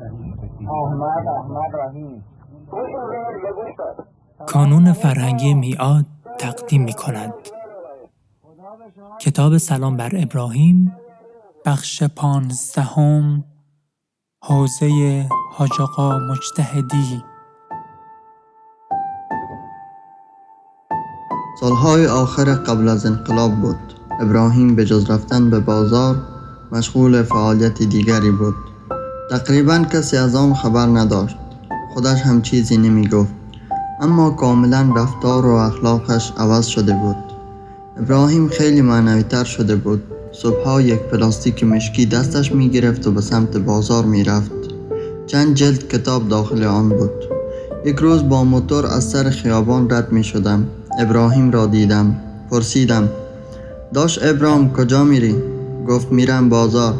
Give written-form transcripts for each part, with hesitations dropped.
احمد رحیم. کانون فرهنگی میعاد تقدیم می‌کند کتاب سلام بر ابراهیم، بخش 15، حوزه حاج آقا مجتهدی. سالهای آخر قبل از انقلاب بود. ابراهیم به جز رفتن به بازار مشغول فعالیت دیگری بود. تقریباً کسی از آن خبر نداشت. خودش هم چیزی نمی گفت، اما کاملا رفتار و اخلاقش عوض شده بود. ابراهیم خیلی معنوی تر شده بود. صبحها یک پلاستیک مشکی دستش می گرفت و به سمت بازار می رفت. چند جلد کتاب داخل آن بود. یک روز با موتور از سر خیابان رد می شدم. ابراهیم را دیدم. پرسیدم: داش ابراهیم کجا میری؟ گفت میرم بازار.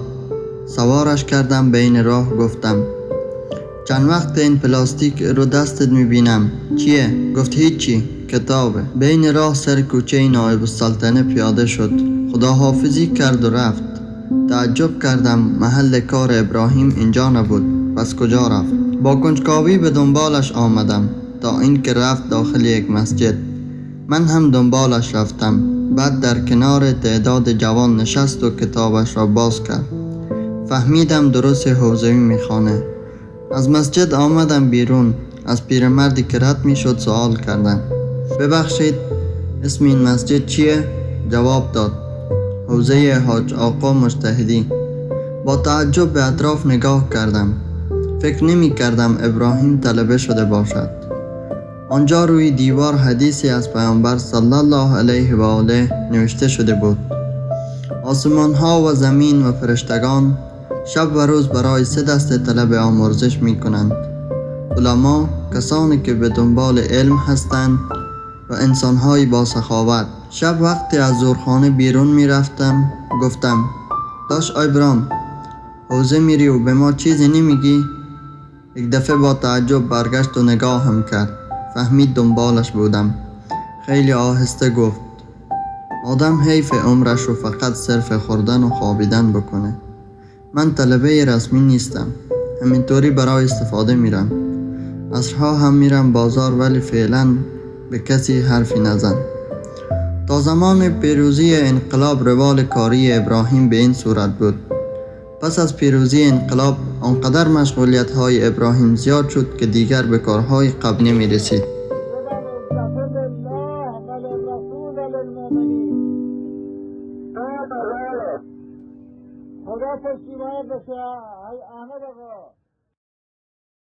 سوارش کردم. بین راه گفتم: چند وقت این پلاستیک رو دستت میبینم، چیه؟ گفت هیچی، کتابه. بین راه سر کوچه نایب السلطنه پیاده شد. خداحافظی کرد و رفت. تعجب کردم محل کار ابراهیم اینجا نبود. پس کجا رفت؟ با کنجکاوی به دنبالش آمدم تا اینکه رفت داخل یک مسجد. من هم دنبالش رفتم. بعد در کنار تعداد جوان نشست و کتابش را باز کرد. فهمیدم درست حوزوی میخوانه. از مسجد آمدم بیرون. از پیرمردی که رد میشد سوال کردم: ببخشید اسم این مسجد چیه؟ جواب داد: حوزه حاج آقا مجتهدی. با تعجب به اطراف نگاه کردم. فکر نمی کردم ابراهیم طلبه شده باشد. آنجا روی دیوار حدیثی از پیامبر صلی الله علیه و آله نوشته شده بود: آسمان ها و زمین و فرشتگان شب و روز برای 3 دسته طلب آمرزش می کنند: علما، کسانی که به دنبال علم هستند، و انسان‌های با سخاوت. شب وقتی از زورخانه بیرون می رفتم گفتم: داش ابراهیم حوزه میری و به ما چیزی نمیگی؟ یک دفعه با تعجب برگشت و نگاه هم کرد. فهمید دنبالش بودم. خیلی آهسته گفت: آدم حیف عمرش رو فقط صرف خوردن و خوابیدن بکنه. من طلبه رسمی نیستم. همینطوری برای استفاده میرم. عصرها هم میرم بازار، ولی فعلا به کسی حرفی نزن. تا زمان پیروزی انقلاب روال کاری ابراهیم به این صورت بود. پس از پیروزی انقلاب آنقدر مشغولیت های ابراهیم زیاد شد که دیگر به کارهای قبلی نمی رسید.